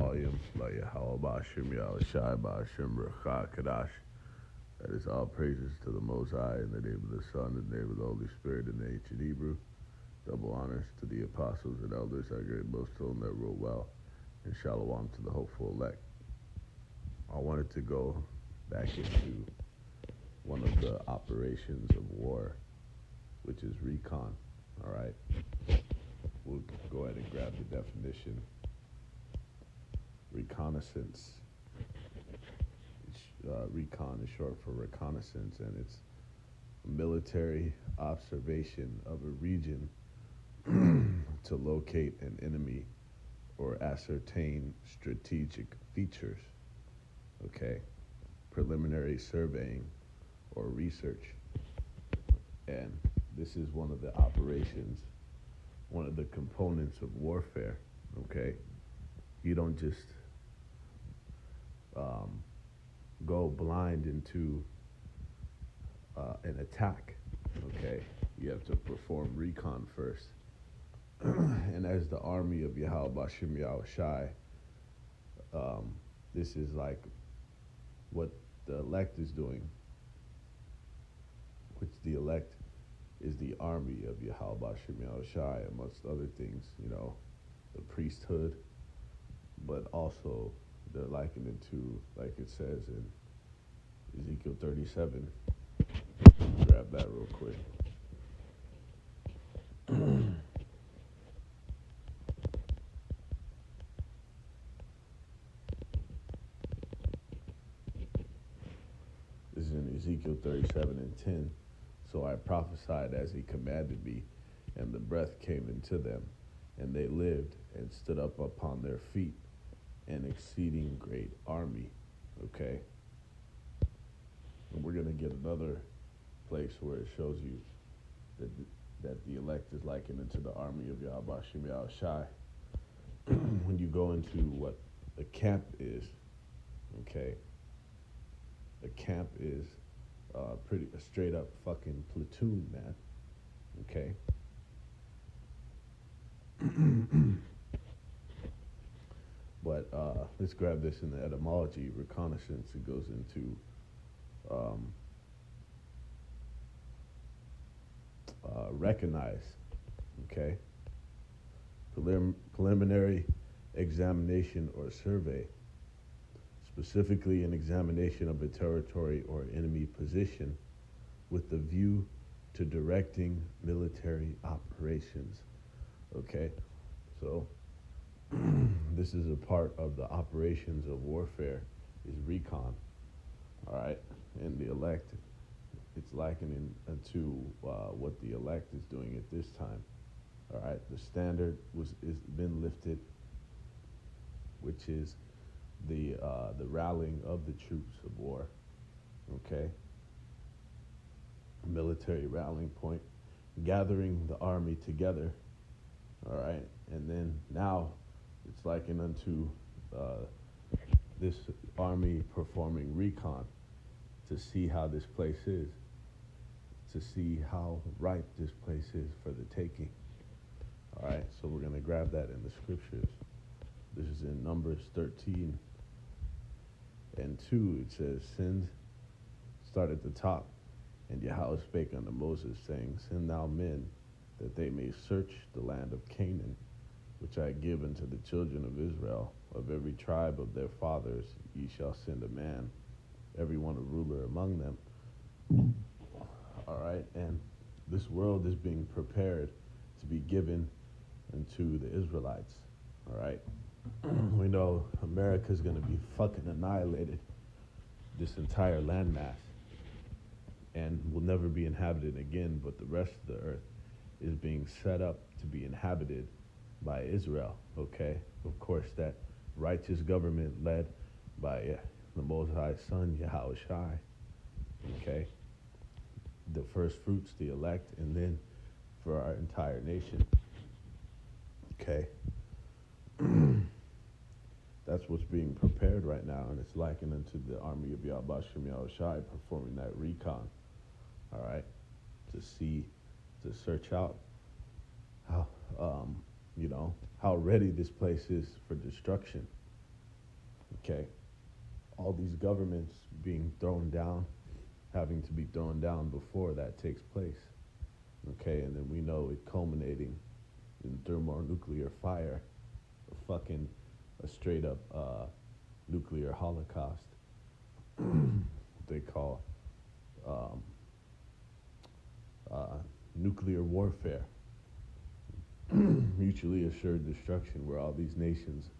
volume by Yahawah Shem Yahushai Ba'ashem Rechah Kadash. That is all praises to the Most High in the name of the Son, in the name of the Holy Spirit, in the ancient Hebrew. Double honors to the apostles and elders, our great most holy that rule well, and shalom to the hopeful elect. I wanted to go back into one of the operations of war, which is recon. All right, we'll go ahead and grab the definition. Reconnaissance. Recon is short for reconnaissance, and it's military observation of a region to locate an enemy or ascertain strategic features. Okay, preliminary surveying or research. And this is one of the operations, one of the components of warfare. Okay, you don't just go blind into an attack. Okay, you have to perform recon first. And as the army of Yahawah Shem Yahushai, this is like what the elect is doing, which the elect is the army of Yahawah Shem Yahushai, amongst other things, the priesthood, but also they're likened it to, like it says in Ezekiel 37. Grab that real quick. This is in Ezekiel 37 and 10. So I prophesied as he commanded me, and the breath came into them, and they lived and stood up upon their feet, an exceeding great army. Okay? And we're going to get another place where it shows you that the elect is likened into the army of Yahawah Shem Yahushai. When you go into what a camp is, okay? A camp is a straight up fucking platoon, man. Okay? But let's grab this in the etymology. Reconnaissance, it goes into recognize, okay? Preliminary examination or survey, specifically an examination of a territory or enemy position with the view to directing military operations, okay? So this is a part of the operations of warfare, is recon, all right? And the elect, it's likening to what the elect is doing at this time, all right? The standard is been lifted, which is the rallying of the troops of war, okay? Military rallying point, gathering the army together, all right? And then now it's likened unto this army performing recon to see how this place is, to see how ripe this place is for the taking. All right, so we're going to grab that in the scriptures. This is in Numbers 13 and 2. It says, start at the top. And Yahawah spake unto Moses, saying, Send thou men, that they may search the land of Canaan, which I give unto the children of Israel. Of every tribe of their fathers ye shall send a man, every one a ruler among them. All right, and this world is being prepared to be given unto the Israelites. All right, we know America's going to be fucking annihilated, this entire landmass, and will never be inhabited again, but the rest of the earth is being set up to be inhabited by Israel, okay? Of course, that righteous government led by the Most High Son, Yahushai, okay? The first fruits, the elect, and then for our entire nation, okay? That's what's being prepared right now, and it's likened unto the army of Yahawah Shem Yahushai performing that recon, all right? To search out how, how ready this place is for destruction, Okay, all these governments being thrown down, having to be thrown down before that takes place. Okay, and then we know it culminating in thermonuclear fire, a straight up nuclear holocaust. They call um, nuclear warfare, mutually assured destruction, where all these nations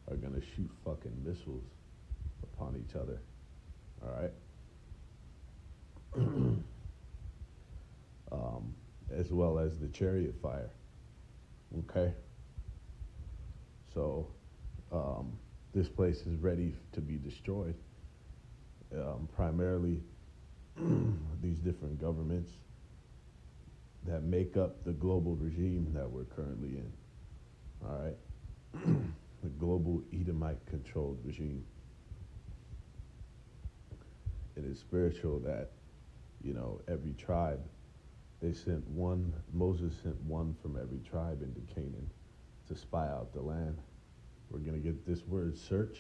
are gonna shoot fucking missiles upon each other. All right. As well as the chariot fire. Okay. So this place is ready to be destroyed. Primarily, these different governments that make up the global regime that we're currently in. All right. The global Edomite controlled regime. It is spiritual that, every tribe, Moses sent one from every tribe into Canaan to spy out the land. We're going to get this word search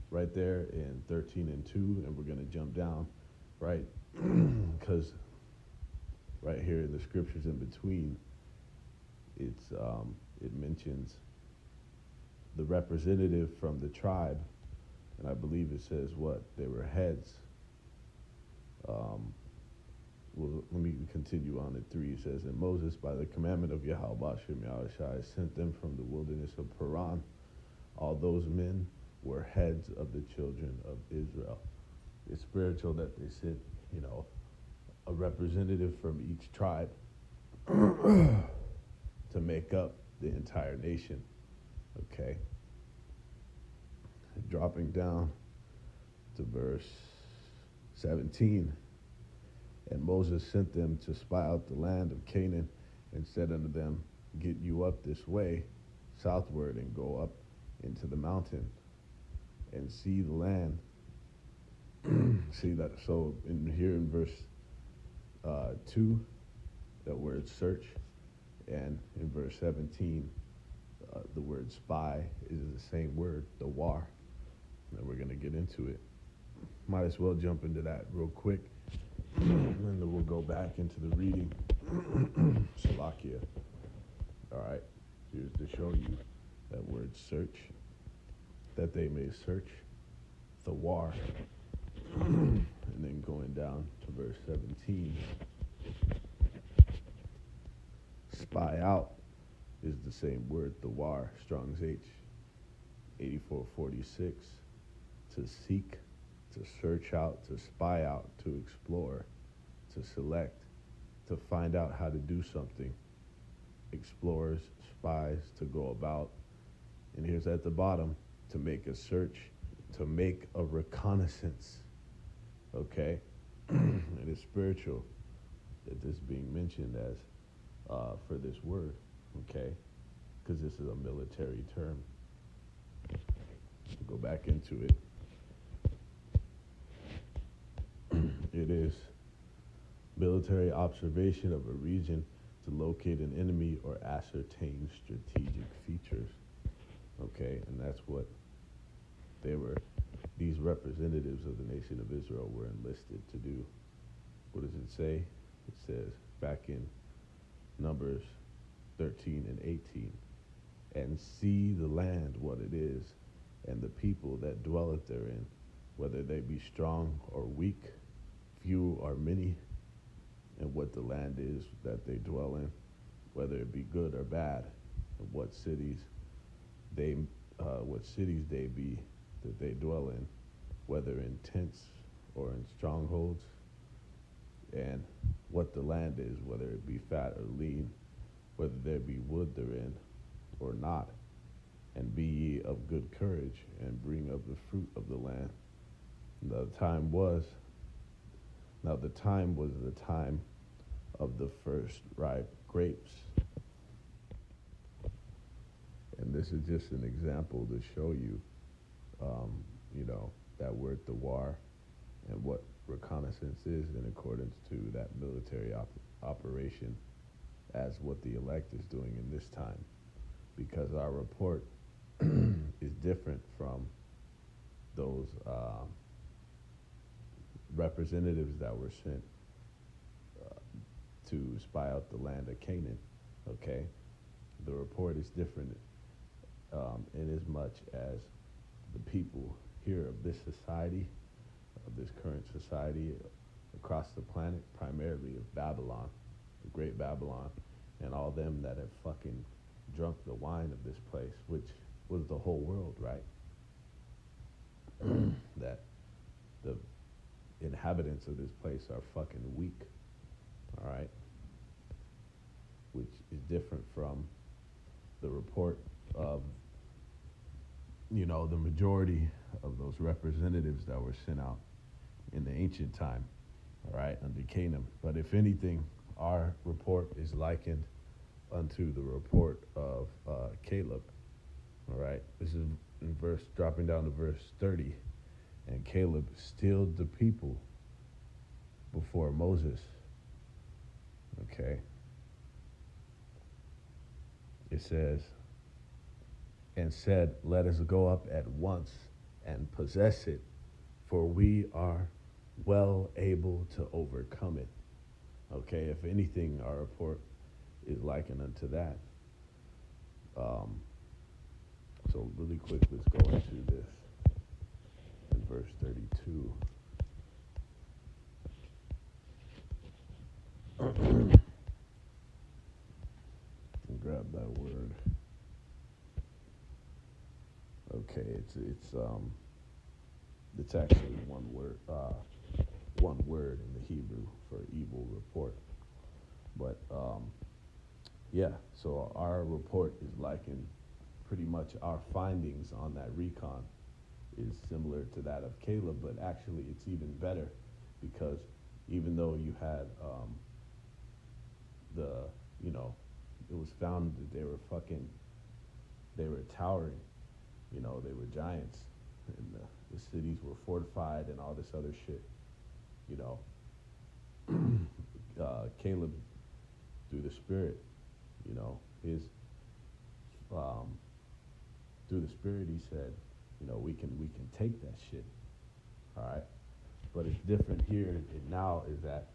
right there in 13 and 2, and we're going to jump down, right? Because right here in the scriptures in between, it mentions the representative from the tribe, and I believe it says what? They were heads. Well, let me continue on at 3. It says, and Moses, by the commandment of Yahawah sent them from the wilderness of Paran. All those men were heads of the children of Israel. It's spiritual that they sent, a representative from each tribe to make up the entire nation. Okay. Dropping down to verse 17. And Moses sent them to spy out the land of Canaan, and said unto them, get you up this way, southward, and go up into the mountain, and see the land. See that? So in verse 2, that word search, and in verse 17, the word spy is the same word, the war. And we're going to get into it. Might as well jump into that real quick. And then we'll go back into the reading. Salakia. All right. Here's to show you that word search, that they may search the war. And then going down to verse 17. Spy out is the same word, the war, Strong's H, 8446. To seek, to search out, to spy out, to explore, to select, to find out how to do something. Explorers, spies, to go about. And here's at the bottom, to make a search, to make a reconnaissance. Okay? It is spiritual that this being mentioned as for this word. Okay? Because this is a military term. Go back into it. It is military observation of a region to locate an enemy or ascertain strategic features. Okay, and that's what these representatives of the nation of Israel were enlisted to do. What does it say? It says back in Numbers 13 and 18, and see the land what it is, and the people that dwelleth therein, whether they be strong or weak, few or many, and what the land is that they dwell in, whether it be good or bad, and what cities they be that they dwell in, whether in tents or in strongholds, and what the land is, whether it be fat or lean, whether there be wood therein or not, and be ye of good courage, and bring up the fruit of the land. The time was the time of the first ripe grapes. And this is just an example to show you, that word, the war, and what reconnaissance is in accordance to that military operation as what the elect is doing in this time. Because our report is different from those representatives that were sent to spy out the land of Canaan. Okay, the report is different in as much as the people here of this society, of this current society across the planet, primarily of Babylon, the great Babylon, and all them that have fucking drunk the wine of this place, which was the whole world, right? That the inhabitants of this place are fucking weak, all right? Which is different from the report of, you know, the majority of those representatives that were sent out in the ancient time, all right, under Canaan. But if anything, our report is likened unto the report of Caleb, all right? This is in dropping down to verse 30. And Caleb stilled the people before Moses, okay? It says, and said, let us go up at once and possess it, for we are well able to overcome it. Okay, if anything, our report is likened unto that. So really quick, let's go into this in verse 32. Grab that word. Okay, it's actually one word in the Hebrew for evil report. But yeah, so our report is likened, pretty much our findings on that recon is similar to that of Caleb, but actually it's even better, because even though you had it was found that they were towering, you know, they were giants, and the cities were fortified and all this other shit, you know. Caleb, through the Spirit, you know, through the Spirit, he said, you know, we can take that shit, all right? But it's different here and now is that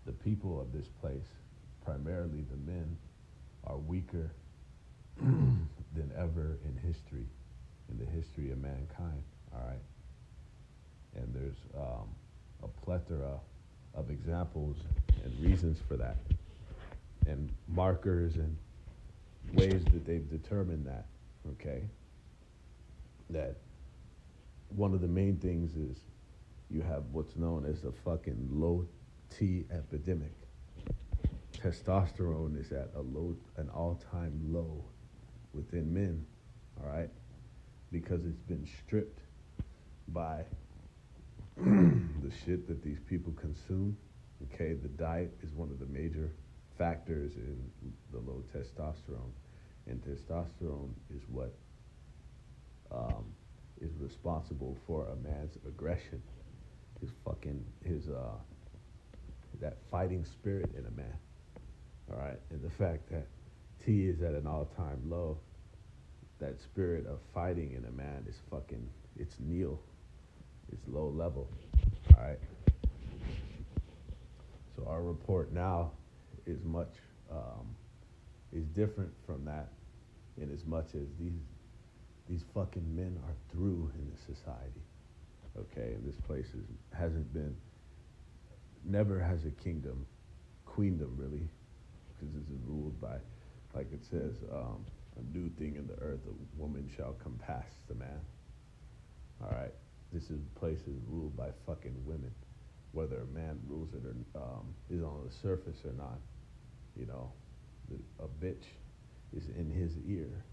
the people of this place, primarily the men, are weaker than ever in the history of mankind, all right? And there's a plethora of examples and reasons for that, and markers and ways that they've determined that, okay? That one of the main things is you have what's known as the fucking low T epidemic. Testosterone is at an all-time low within men, all right? Because it's been stripped by the shit that these people consume, okay? The diet is one of the major factors in the low testosterone. And testosterone is what is responsible for a man's aggression, that fighting spirit in a man, all right? And the fact that T is at an all-time low, that spirit of fighting in a man is it's nil, it's low level, all right? So our report now is is different from that, in as much as these fucking men are through in the society, okay? And this place never has a queendom really, because this is ruled by, like it says, a new thing in the earth, a woman shall compass the man, all right? Place is ruled by fucking women, whether a man rules it or is on the surface or not, you know. A bitch is in his ear,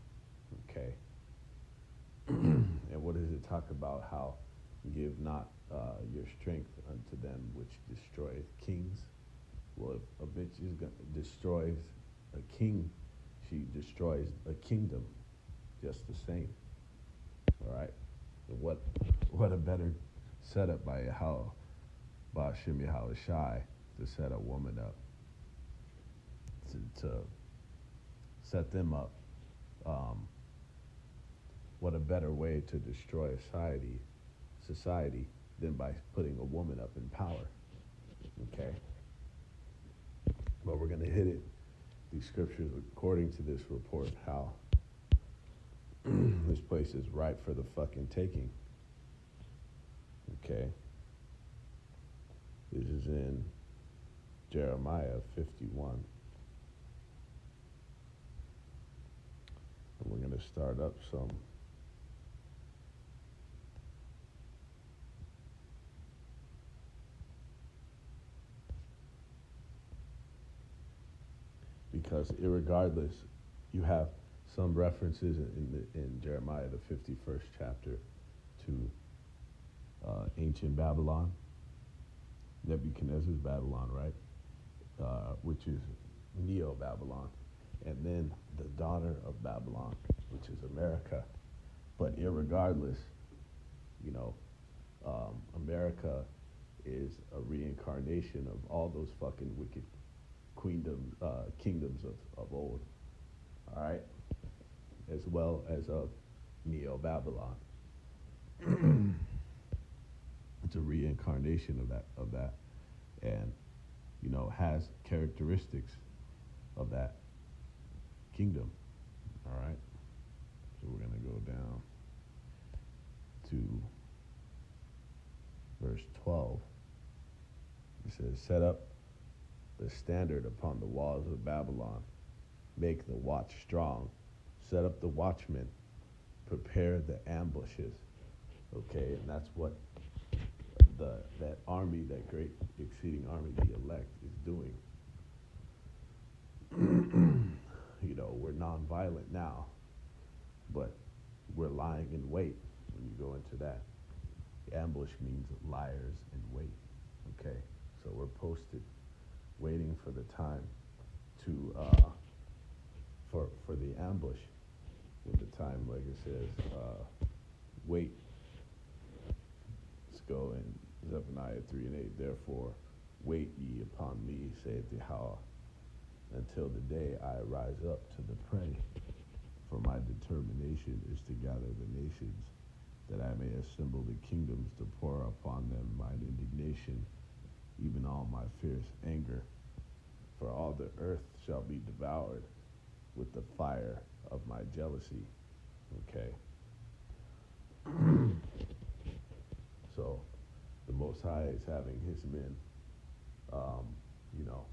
okay? And what does it talk about? How give not your strength unto them which destroyeth kings. Well, if a bitch destroys a king, she destroys a kingdom just the same, all right? And what a better setup by Hashem Yahawah to set a woman up, to set them up what a better way to destroy a society than by putting a woman up in power. Okay? But we're going to hit it, these scriptures, according to this report, how this place is ripe for the fucking taking. Okay? This is in Jeremiah 51. And we're going to start up some. Because irregardless, you have some references in Jeremiah, the 51st chapter, to ancient Babylon, Nebuchadnezzar's Babylon, right? Which is Neo-Babylon. And then the daughter of Babylon, which is America. But irregardless, you know, America is a reincarnation of all those fucking wicked kingdoms of old, all right? As well as of Neo-Babylon. It's a reincarnation of that, and, you know, has characteristics of that kingdom, all right? So we're going to go down to verse 12. It says, set up the standard upon the walls of Babylon, make the watch strong, set up the watchmen, prepare the ambushes. Okay, and that's what that army, that great exceeding army, the elect, is doing. You know, we're nonviolent now, but we're lying in wait when you go into that. Ambush means liars in wait. Okay, so we're posted, waiting for the time to for the ambush. When the time, like it says, wait. Let's go in Zephaniah 3:8. Therefore, wait ye upon me, saith Yahawah, until the day I rise up to the prey. For my determination is to gather the nations, that I may assemble the kingdoms to pour upon them mine indignation, even all my fierce anger. For all the earth shall be devoured with the fire of my jealousy. Okay? So, the Most High is having his men, you know,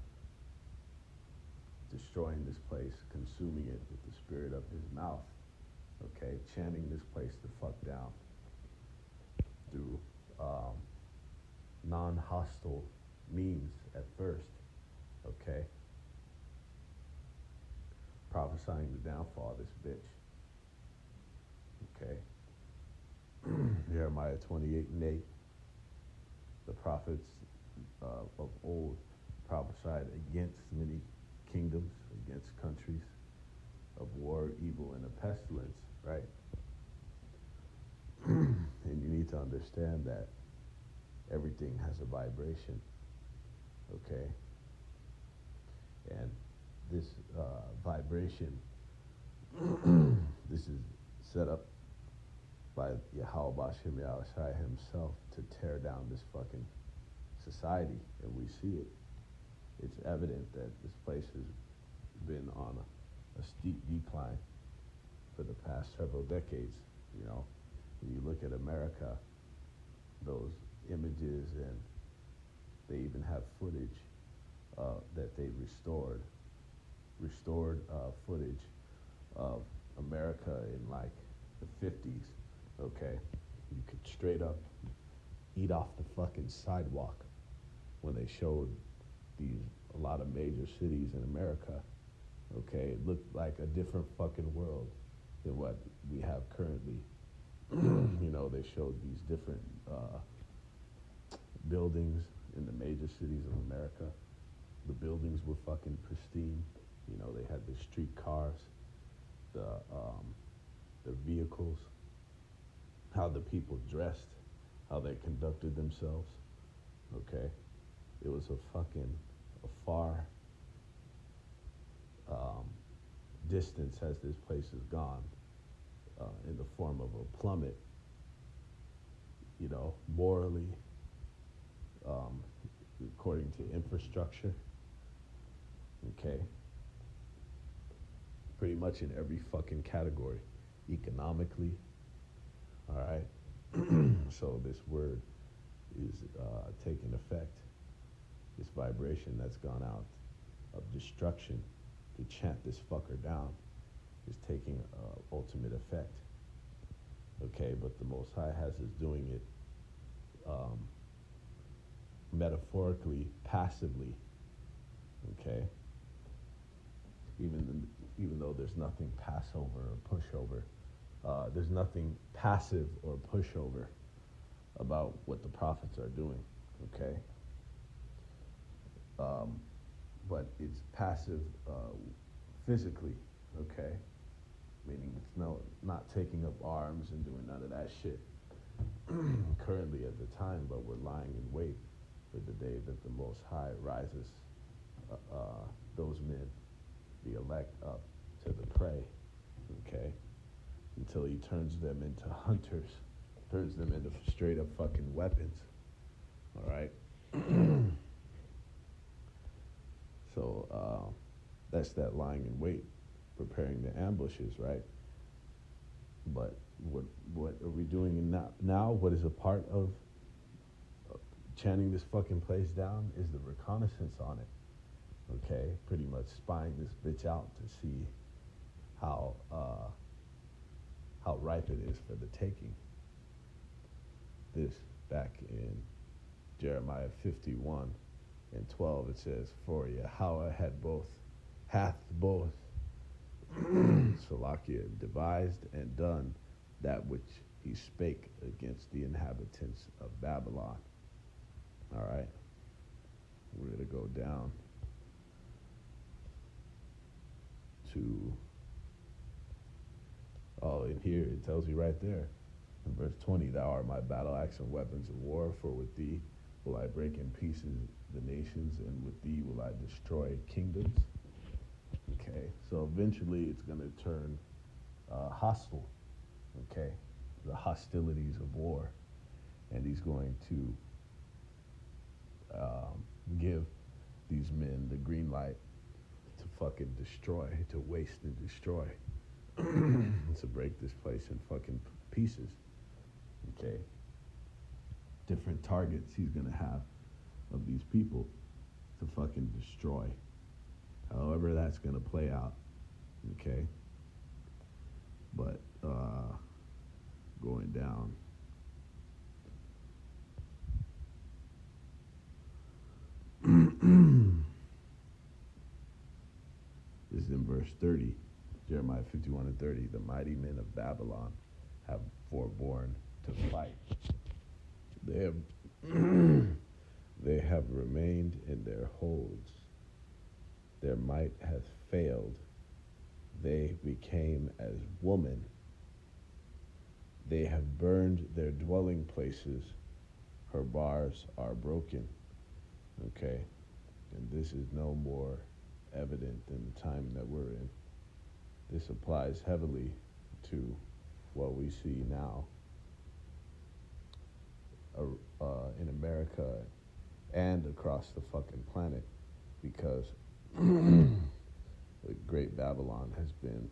destroying this place, consuming it with the spirit of his mouth. Okay? Chanting this place the fuck down through non-hostile means at first. Okay? Prophesying the downfall of this bitch. Okay? Jeremiah 28:8. The prophets of old prophesied against many kingdoms, against countries, of war, evil, and a pestilence, right? And you need to understand that everything has a vibration, okay? And this vibration, this is set up by Yahawah himself to tear down this fucking society, and we see it. It's evident that this place has been on a steep decline for the past several decades. You know, when you look at America, those images, and they even have footage that they restored footage of America in like the 50s. Okay, you could straight up eat off the fucking sidewalk when they showed a lot of major cities in America. Okay, it looked like a different fucking world than what we have currently. You know, they showed these different buildings in the major cities of America. The buildings were fucking pristine. You know, they had the street cars, the vehicles, how the people dressed, how they conducted themselves. Okay, it was a far distance as this place has gone in the form of a plummet, morally, um, according to infrastructure, okay? Pretty much in every fucking category, economically, all right? So this word is taking effect. This vibration that's gone out of destruction to chant this fucker down is taking ultimate effect. Okay, but the Most High has us doing it metaphorically, passively. Okay, even though there's nothing passover or pushover, there's nothing passive or pushover about what the prophets are doing. Okay, but it's passive physically. Okay, meaning it's not taking up arms and doing none of that shit currently at the time, but we're lying in wait for the day that the Most High rises those men, the elect, up to the prey, okay, until he turns them into hunters, turns them into straight up fucking weapons, all right? So that's that lying in wait, preparing the ambushes, right? But what are we doing now? What is a part of chanting this fucking place down is the reconnaissance on it. Okay, pretty much spying this bitch out to see how ripe it is for the taking. This back in Jeremiah 51:12, it says, "For Yahawah hath both Salakia devised and done that which he spake against the inhabitants of Babylon." All right, we're gonna go down to, in here it tells you right there in verse 20, "Thou art my battle axe and weapons of war, for with thee will I break in pieces the nations, and with thee will I destroy kingdoms." Okay, so eventually it's going to turn hostile, okay, the hostilities of war, and he's going to give these men the green light to fucking destroy, to waste and destroy, to break this place in fucking pieces, okay? Different targets he's gonna have of these people to fucking destroy. However that's gonna play out, okay? But going down, this is in verse 30, Jeremiah 51:30. "The mighty men of Babylon have forborne to fight. They have remained in their holds. Their might hath failed. They became as woman. They have burned their dwelling places. Her bars are broken." Okay, and this is no more evident in the time that we're in. This applies heavily to what we see now in America and across the fucking planet, because the Great Babylon has been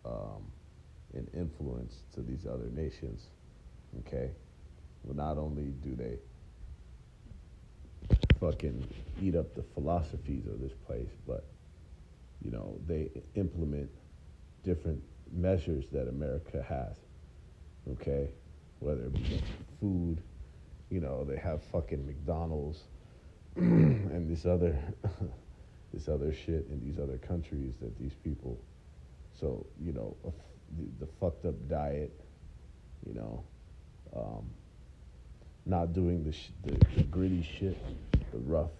an influence to these other nations. Okay, well, not only do they fucking eat up the philosophies of this place, but they implement different measures that America has. Okay, whether it be food, they have fucking McDonald's and this other shit in these other countries that these people. So the fucked up diet, not doing the gritty shit, the rough,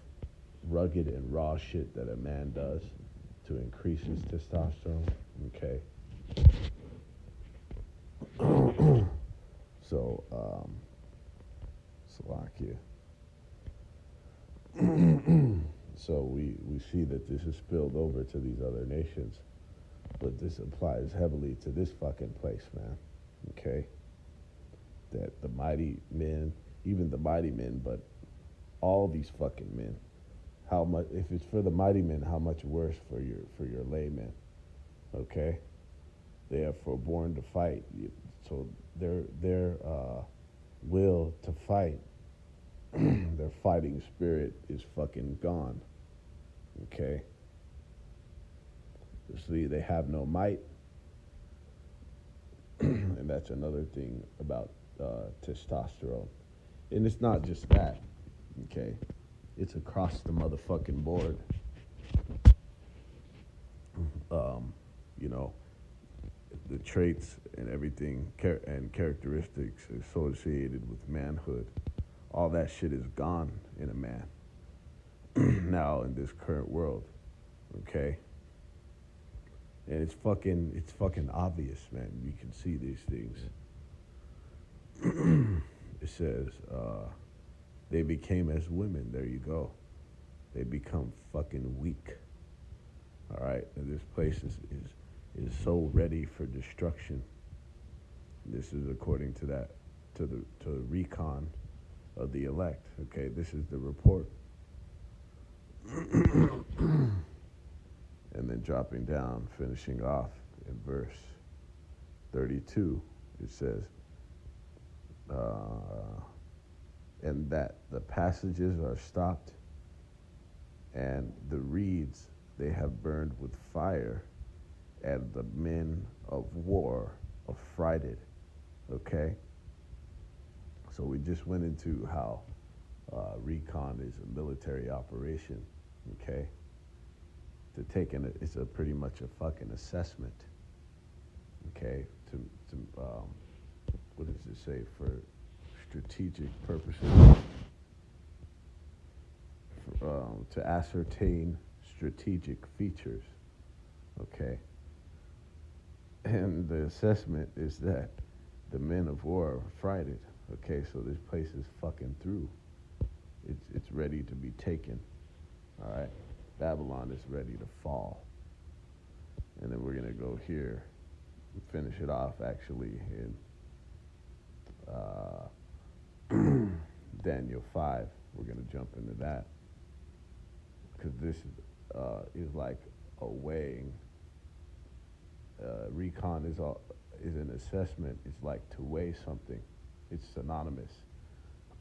rugged, and raw shit that a man does to increase his testosterone. Okay. So, Slovakia. So we see that this is spilled over to these other nations. but this applies heavily to this fucking place, man. Okay? That the mighty men, even the mighty men, but all these fucking men, how much, if it's for the mighty men, how much worse for your laymen? Okay? They are forborn to fight. So their will to fight, their fighting spirit is fucking gone. Okay? See, they have no might. And that's another thing about testosterone. And it's not just that. Okay? It's across the motherfucking board. You know, the traits and everything and characteristics associated with manhood, all that shit is gone in a man now in this current world. Okay? And it's fucking obvious, man. You can see these things. It says, they became as women. There you go. They become fucking weak. All right? And this place is so ready for destruction. This is according to that, to the recon of the elect. Okay? This is the report. And then dropping down, finishing off in verse 32, it says, and that the passages are stopped, and the reeds they have burned with fire, and the men of war affrighted. Okay? So we just went into how recon is a military operation. Okay? To take in it's a pretty much a fucking assessment, okay? To what does it say? For strategic purposes, to ascertain strategic features, okay? And the assessment is that the men of war are frighted, okay? So this place is fucking through. It's ready to be taken, all right? Babylon is ready to fall. And then we're going to go here and finish it off actually in Daniel 5. We're going to jump into that. Because this is like a weighing. Recon is an assessment. It's like to weigh something. It's synonymous.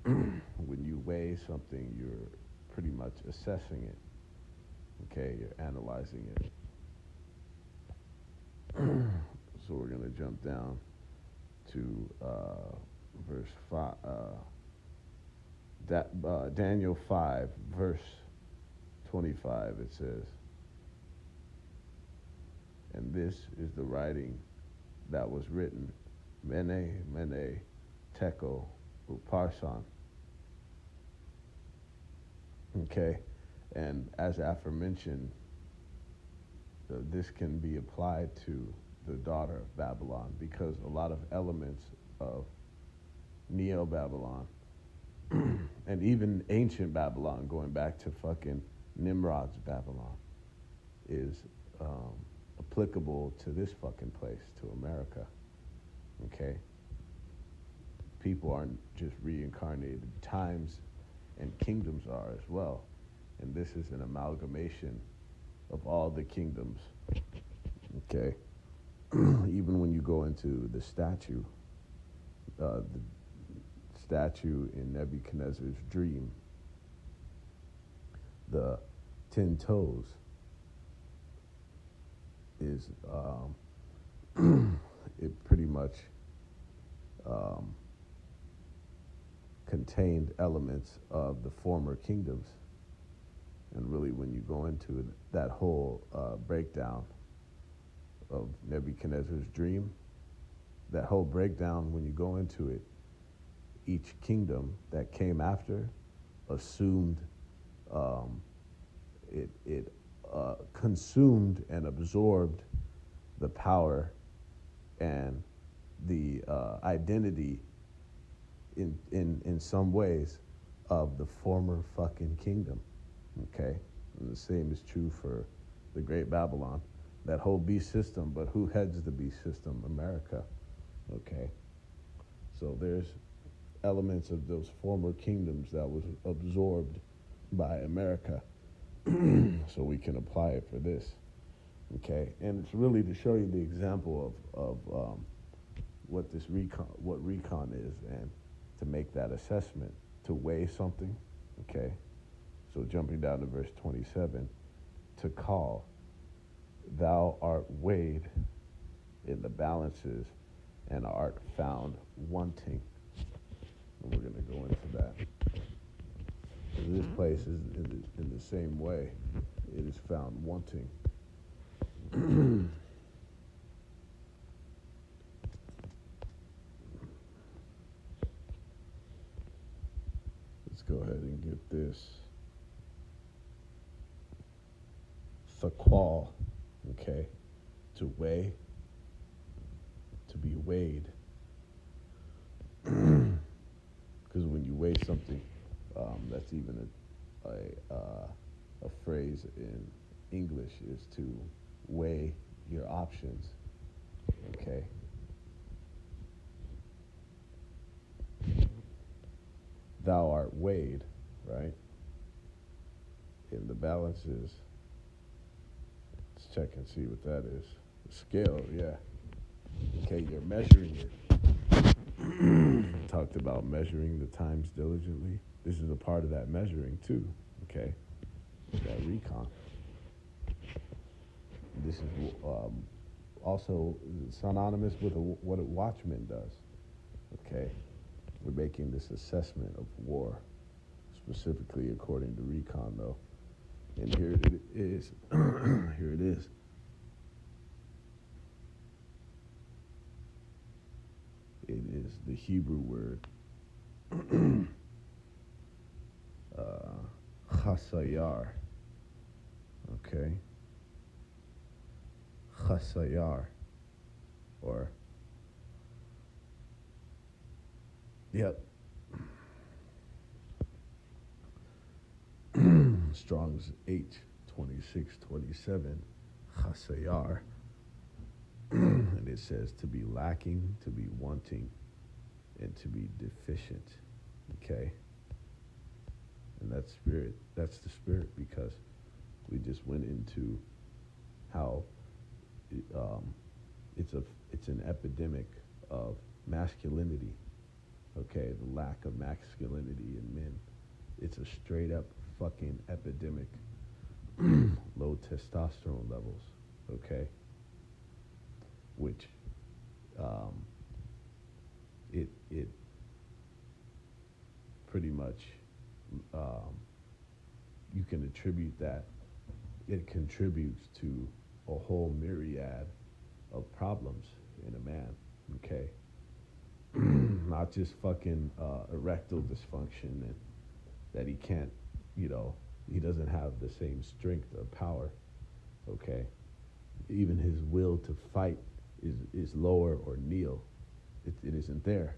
When you weigh something, you're pretty much assessing it. Okay, you're analyzing it. So we're going to jump down to verse 5. Daniel 5, verse 25, it says, and this is the writing that was written, Mene, Mene, Tekel, Upharsin. Okay? And as aforementioned, this can be applied to the daughter of Babylon because a lot of elements of Neo-Babylon and even ancient Babylon, going back to fucking Nimrod's Babylon, is applicable to this fucking place, to America. Okay? People aren't just reincarnated. Times and kingdoms are as well. And this is an amalgamation of all the kingdoms. Okay? Even when you go into the statue in Nebuchadnezzar's dream, the 10 toes is, it pretty much contained elements of the former kingdoms. And really, when you go into it, that whole breakdown of Nebuchadnezzar's dream, that whole breakdown, when you go into it, each kingdom that came after assumed, it consumed and absorbed the power and the identity in some ways of the former fucking kingdom. Okay, and the same is true for the Great Babylon. that whole beast system. But who heads the beast system? America. Okay. So there's elements of those former kingdoms that was absorbed by America. So we can apply it for this. Okay. And it's really to show you the example of what this recon is, and to make that assessment, to weigh something. Okay. So jumping down to verse 27, to call, thou art weighed in the balances and art found wanting. And we're going to go into that. This place is in the same way. It is found wanting. Let's go ahead and get this. Thaqal, okay, to weigh, to be weighed. Because when you weigh something, that's even a phrase in English, is to weigh your options, okay? Thou art weighed, right? In the balances. Let's check and see what that is. The scale, yeah. Okay, you're measuring it. Talked about measuring the times diligently. This is a part of that measuring too, okay? That recon. This is also synonymous with what a watchman does, okay? We're making this assessment of war, specifically according to recon, though. And here it is. Here it is. It is the Hebrew word chasayar. Okay? Chasayar. Or, yep. Strong's 8:26-27, chasayar. And it says to be lacking, to be wanting, and to be deficient. Okay? And that's the spirit, because we just went into how it's an epidemic of masculinity. Okay, the lack of masculinity in men. It's a straight up fucking epidemic. Low testosterone levels. Okay? Which it pretty much you can attribute that it contributes to a whole myriad of problems in a man. Okay? Not just fucking erectile dysfunction, and that he can't, he doesn't have the same strength or power. Okay? Even his will to fight is lower or nil. It isn't there.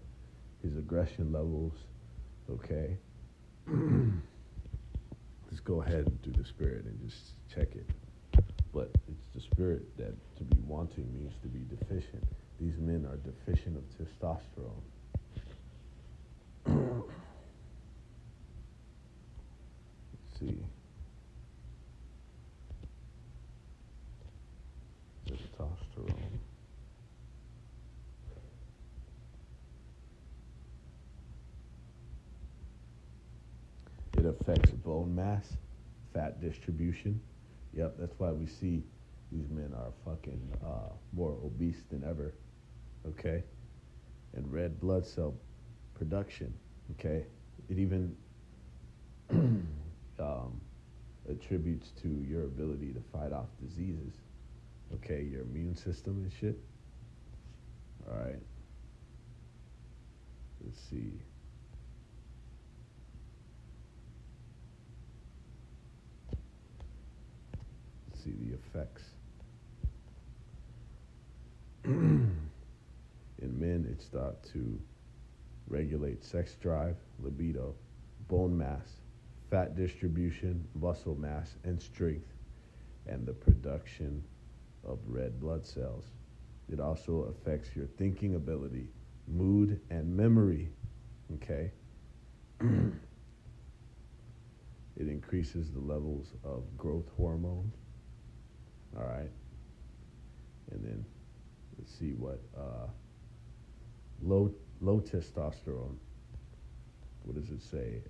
His aggression levels, okay? Let's go ahead and do the spirit and just check it. But it's the spirit that to be wanting means to be deficient. These men are deficient of testosterone. Let's see. Testosterone. It affects bone mass, fat distribution. Yep, that's why we see these men are fucking more obese than ever. Okay? And red blood cell production. Okay? It even attributes to your ability to fight off diseases. Okay, your immune system and shit. All right. Let's see. Let's see the effects. In men, it's thought to regulate sex drive, libido, bone mass, fat distribution, muscle mass, and strength, and the production of red blood cells. It also affects your thinking ability, mood, and memory. Okay? It increases the levels of growth hormone. All right? And then let's see what low testosterone. What does it say?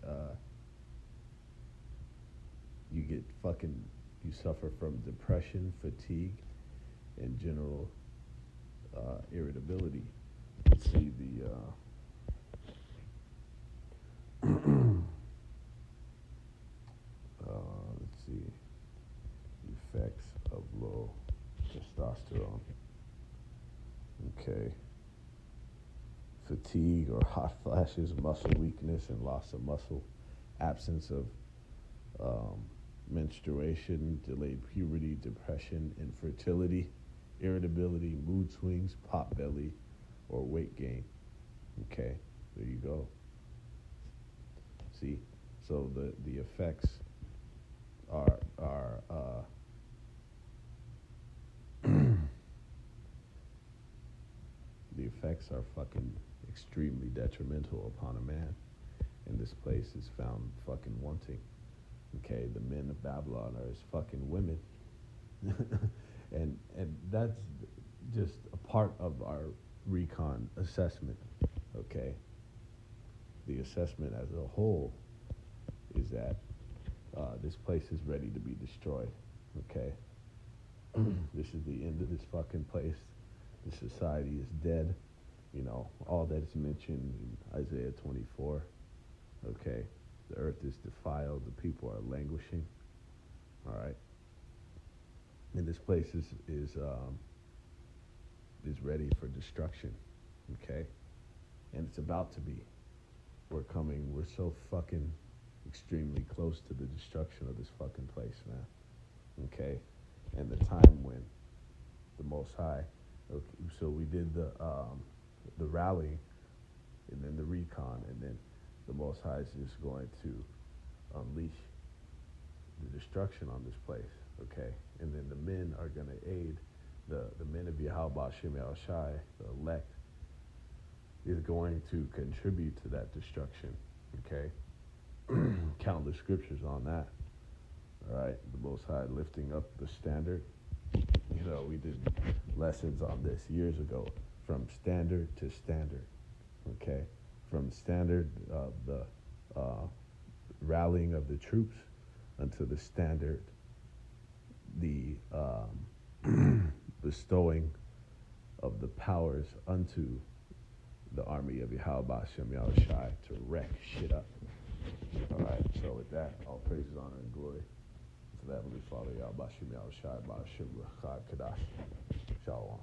You suffer from depression, fatigue, and general irritability. Let's see the let's see the effects of low testosterone. Okay. Fatigue or hot flashes, muscle weakness and loss of muscle, absence of menstruation, delayed puberty, depression, infertility, irritability, mood swings, pot belly, or weight gain. Okay, there you go. See, so the effects are the effects are fucking extremely detrimental upon a man, and this place is found fucking wanting. Okay, the men of Babylon are as fucking women, and that's just a part of our recon assessment. Okay, the assessment as a whole is that this place is ready to be destroyed. Okay, this is the end of this fucking place. The society is dead. You know, all that is mentioned in Isaiah 24. Okay, the earth is defiled. The people are languishing. All right, and this place is ready for destruction. Okay, and it's about to be. We're so fucking extremely close to the destruction of this fucking place, man. Okay, and the time when the Most High. Okay, so we did the rally, and then the recon, and then the Most High is just going to unleash the destruction on this place. Okay, and then the men are going to aid the men of Yahawah Shem Shai, the elect, is going to contribute to that destruction. Okay, countless scriptures on that. All right, the Most High lifting up the standard. You know, we did lessons on this years ago, from standard to standard. Okay, from standard of the rallying of the troops unto the standard, the bestowing of the powers unto the army of Yahawah Shem Shai to wreck shit up. All right, so with that, all praise, honor, and glory to the Heavenly Father, Yahawah Shem Shai, Ba'ashem Kadash. Shalom.